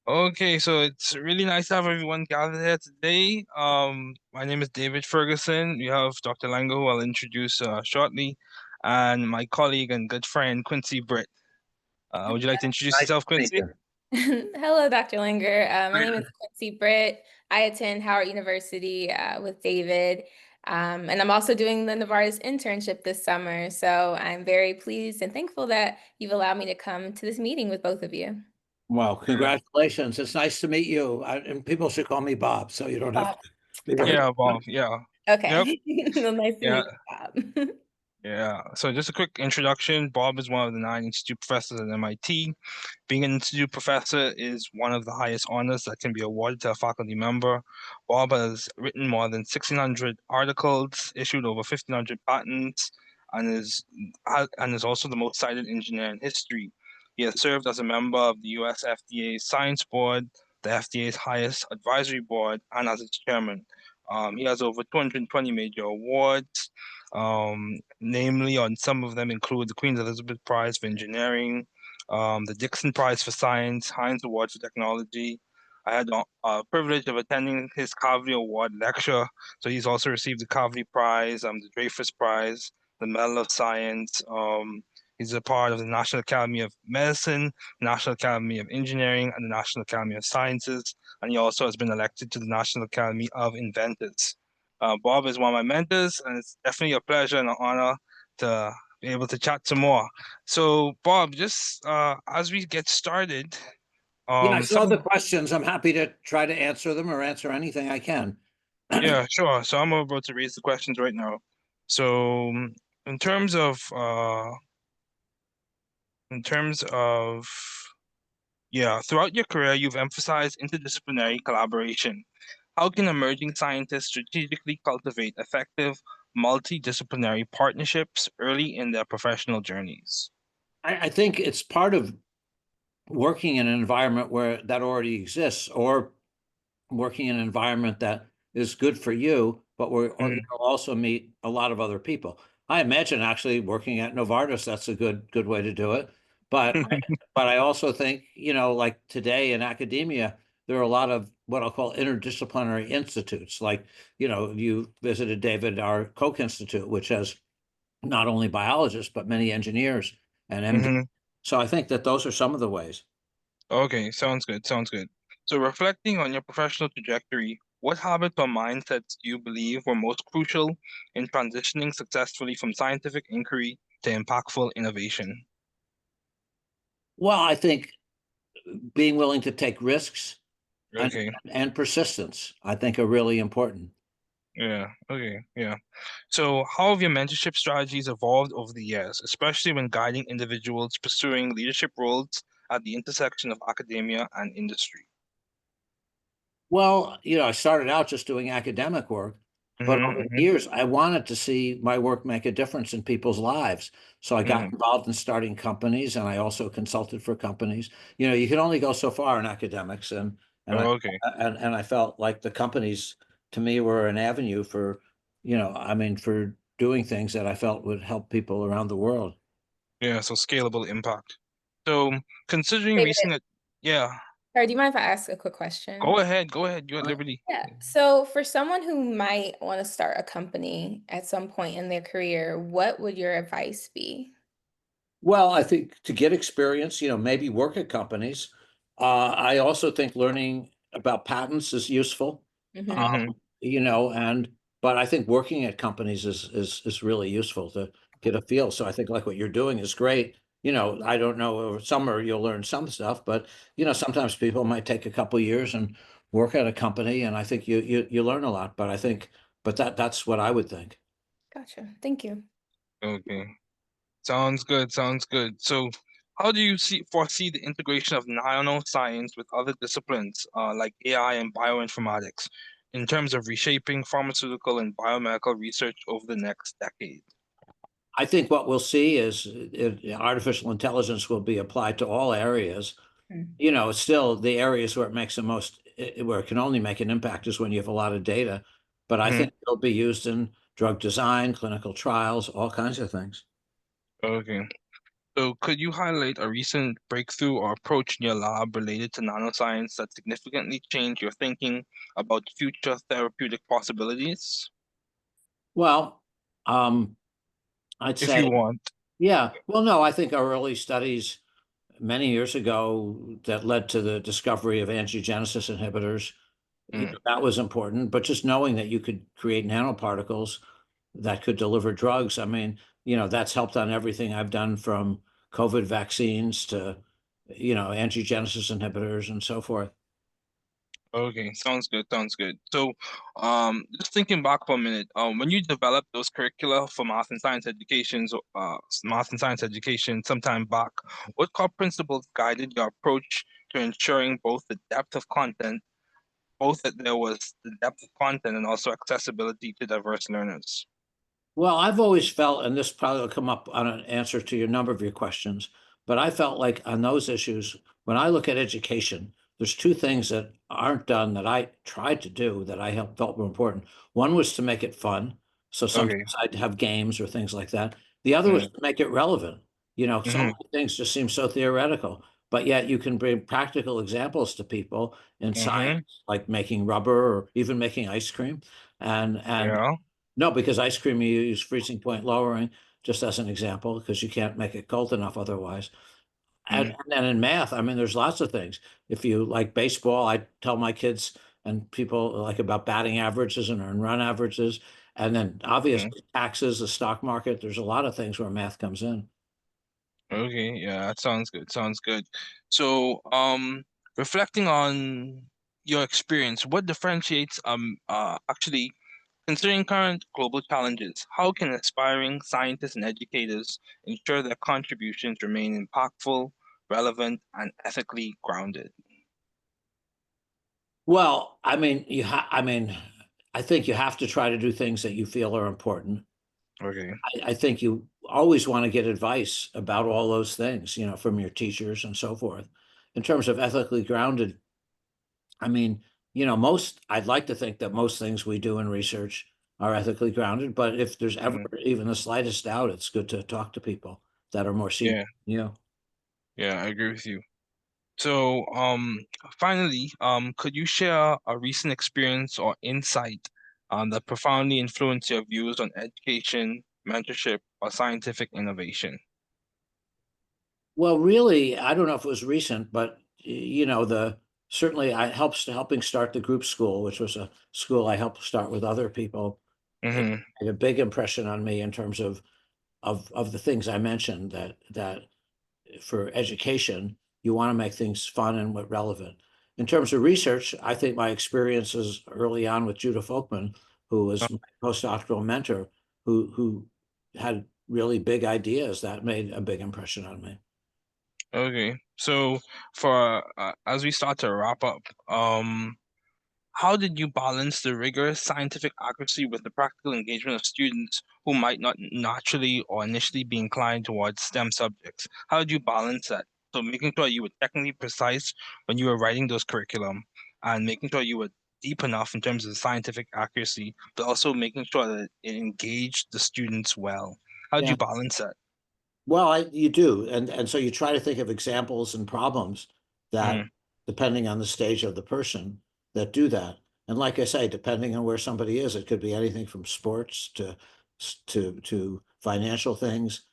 Okay, so it's really nice to have everyone gathered here today. My name is David Ferguson. We have Dr. Lango, who I'll introduce shortly, and my colleague and good friend Quincy Britt. Would you like to introduce Nice to yourself, meet Quincy? you. Hello, Dr. Langer. My name is Quincy Britt. I attend Howard University with David, and I'm also doing the Novartis internship this summer. So I'm very pleased and thankful that you've allowed me to come to this meeting with both of you. Well, Yeah, congratulations. It's nice to meet you. And people should call me Bob, so you don't have Bob. to be Okay. worried. yeah, Bob. Yeah, yep, Okay. Well, nice to yeah. meet you, Bob. Yeah, so just a quick introduction. Bob is one of the 9 institute professors at MIT. Being an institute professor is one of the highest honors that can be awarded to a faculty member. Bob has written more than 1,600 articles, issued over 1,500 patents, and is also the most cited engineer in history. He has served as a member of the US FDA's Science Board, the FDA's highest advisory board, and as its chairman. He has over 220 major awards. Namely, on some of them include the Queen Elizabeth Prize for Engineering, the Dixon Prize for Science, Heinz Award for Technology. I had the privilege of attending his Kavli Award lecture. So he's also received the Kavli Prize, the Dreyfus Prize, the Medal of Science. He's a part of the National Academy of Medicine, National Academy of Engineering, and the National Academy of Sciences. And he also has been elected to the National Academy of Inventors. Bob is one of my mentors, and it's definitely a pleasure and an honor to be able to chat some more. So, Bob, just as we get started, Yeah, I saw some the questions. I'm happy to try to answer them or answer anything I can. yeah, sure. So I'm about to raise the questions right now. So, in terms of in terms of yeah, throughout your career, you've emphasized interdisciplinary collaboration. How can emerging scientists strategically cultivate effective multidisciplinary partnerships early in their professional journeys? I think it's part of working in an environment where that already exists, or working in an environment that is good for you, but where or Mm-hmm. you'll also meet a lot of other people. I imagine actually working at Novartis, that's a good way to do it. But but I also think, like today in academia, there are a lot of what I'll call interdisciplinary institutes. Like, you visited David, our Koch Institute, which has not only biologists, but many engineers and MD. So I think that those are some of the ways. Okay, sounds good. Sounds good. So, reflecting on your professional trajectory, what habits or mindsets do you believe were most crucial in transitioning successfully from scientific inquiry to impactful innovation? Well, I think being willing to take risks and Okay, and persistence, I think, are really important. yeah, okay, yeah. So, how have your mentorship strategies evolved over the years, especially when guiding individuals pursuing leadership roles at the intersection of academia and industry? Well, I started out just doing academic work, but over the Mm-hmm, years, I wanted to see my work make a difference in people's lives. So I got mm-hmm. involved in starting companies, and I also consulted for companies. You can only go so far in academics, and I Okay. and I felt like the companies to me were an avenue for, I mean, for doing things that I felt would help people around the world. Yeah, so scalable impact. So, considering David, recent, yeah, sorry, do you mind if I ask a quick question? go ahead, you're at liberty. Yeah. So for someone who might want to start a company at some point in their career, what would your advice be? Well, I think to get experience, maybe work at companies. I also think learning about patents is useful. Hmm. Mm-hmm. And but I think working at companies is really useful to get a feel. So I think like what you're doing is great. I don't know, over summer you'll learn some stuff, but sometimes people might take a couple years and work at a company, and I think you learn a lot. But I think, but that's what I would think. Gotcha. Thank you. Okay. Sounds good. Sounds good. So, how do you foresee the integration of nanoscience with other disciplines, like AI and bioinformatics, in terms of reshaping pharmaceutical and biomedical research over the next decade? I think what we'll see is artificial intelligence will be applied to all areas. Mm. Still the areas where it makes the most, where it can only make an impact is when you have a lot of data. But I Hmm. think it'll be used in drug design, clinical trials, all kinds of things. Okay. So could you highlight a recent breakthrough or approach in your lab related to nanoscience that significantly changed your thinking about future therapeutic possibilities? Well, I'd If you say, want. yeah. Well, no, I think our early studies many years ago that led to the discovery of angiogenesis inhibitors, Mm, that was important. But just knowing that you could create nanoparticles that could deliver drugs, I mean, that's helped on everything I've done from COVID vaccines to, angiogenesis inhibitors and so forth. okay, sounds good, sounds good. So, just thinking back for a minute, when you developed those curricula for math and science education sometime back, what core principles guided your approach to ensuring both that there was the depth of content and also accessibility to diverse learners? Well, I've always felt, and this probably will come up on an answer to your number of your questions, but I felt like on those issues, when I look at education, there's two things that aren't done that I tried to do that felt were important. One was to make it fun. So Okay. sometimes I'd have games or things like that. The other was Mm, to make it relevant. So mm-hmm, many things just seem so theoretical, but yet you can bring practical examples to people in mm-hmm, science, like making rubber or even making ice cream. And yeah. no, because ice cream you use freezing point lowering, just as an example, because you can't make it cold enough otherwise. And, Mm, and then in math, I mean, there's lots of things. If you like baseball, I tell my kids and people like about batting averages and earned run averages. And then mm. obviously taxes, the stock market, there's a lot of things where math comes in. Okay, yeah, that sounds good. Sounds good. So, reflecting on your experience, what differentiates actually considering current global challenges, how can aspiring scientists and educators ensure their contributions remain impactful, relevant, and ethically grounded? Well, I mean, I think you have to try to do things that you feel are important. Okay. I think you always want to get advice about all those things, from your teachers and so forth. In terms of ethically grounded, I mean, I'd like to think that most things we do in research are ethically grounded, but if there's ever Hmm. even the slightest doubt, it's good to talk to people that are more senior. Yeah, Yeah. yeah, I agree with you. So, finally, could you share a recent experience or insight that profoundly influenced your views on education, mentorship, or scientific innovation? Well, really, I don't know if it was recent, but the certainly I helping start the group school, which was a school I helped start with other people. It Mm-hmm. made a big impression on me in terms of the things I mentioned that for education, you want to make things fun and relevant. In terms of research, I think my experiences early on with Judah Folkman, who was my postdoctoral mentor, who had really big ideas that made a big impression on me. Okay. So, for as we start to wrap up, how did you balance the rigorous scientific accuracy with the practical engagement of students who might not naturally or initially be inclined towards STEM subjects? How did you balance that? So making sure you were technically precise when you were writing those curriculum and making sure you were deep enough in terms of scientific accuracy, but also making sure that it engaged the students well. How did Yeah. you balance that? Well, you do, and so you try to think of examples and problems that, Mm, depending on the stage of the person, that do that. And like I say, depending on where somebody is, it could be anything from sports to financial things,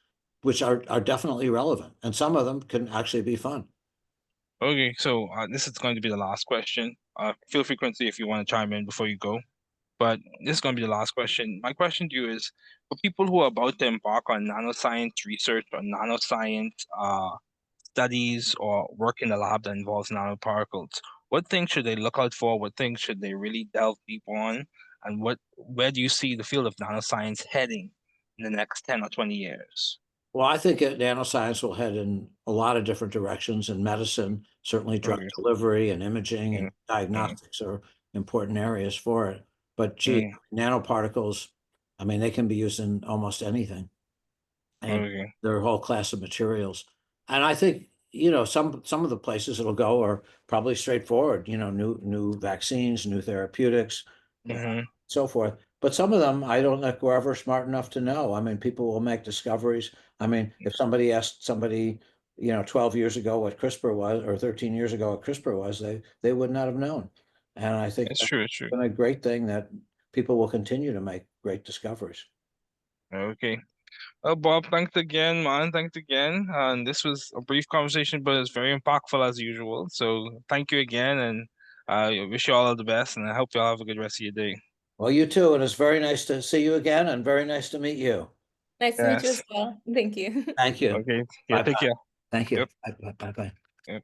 which are definitely relevant, and some of them can actually be fun. okay, so this is going to be the last question. Feel free, Quincy, if you want to chime in before you go. But this is going to be the last question. My question to you is, for people who are about to embark on nanoscience research or nanoscience studies or work in a lab that involves nanoparticles, what things should they look out for? What things should they really delve deep on? And where do you see the field of nanoscience heading in the next 10 or 20 years? Well, I think nanoscience will head in a lot of different directions. In medicine, certainly drug Okay. delivery and imaging Mm, and mm, diagnostics are important areas for it. But gee, mm, nanoparticles, I mean, they can be used in almost anything, and okay. there are a whole class of materials. And I think, some of the places it'll go are probably straightforward, new vaccines, new therapeutics, Mm-hmm. so forth. but some of them I don't think we're ever smart enough to know. I mean, people will make discoveries. I mean, if somebody asked somebody, 12 years ago what CRISPR was, or 13 years ago what CRISPR was, they would not have known. And I think It's that's true. It's true. been a great thing that people will continue to make great discoveries. Okay. Well, Bob, thanks again, man. Thanks again. And this was a brief conversation, but it's very impactful as usual. So thank you again, and I wish you all the best, and I hope you all have a good rest of your day. Well, you too. And it's very nice to see you again and very nice to meet you. Nice to meet you Yes. as well. Thank you. Thank you. Okay. Yeah, Bye take bye. care. Thank you. Yep. Bye bye. Yep.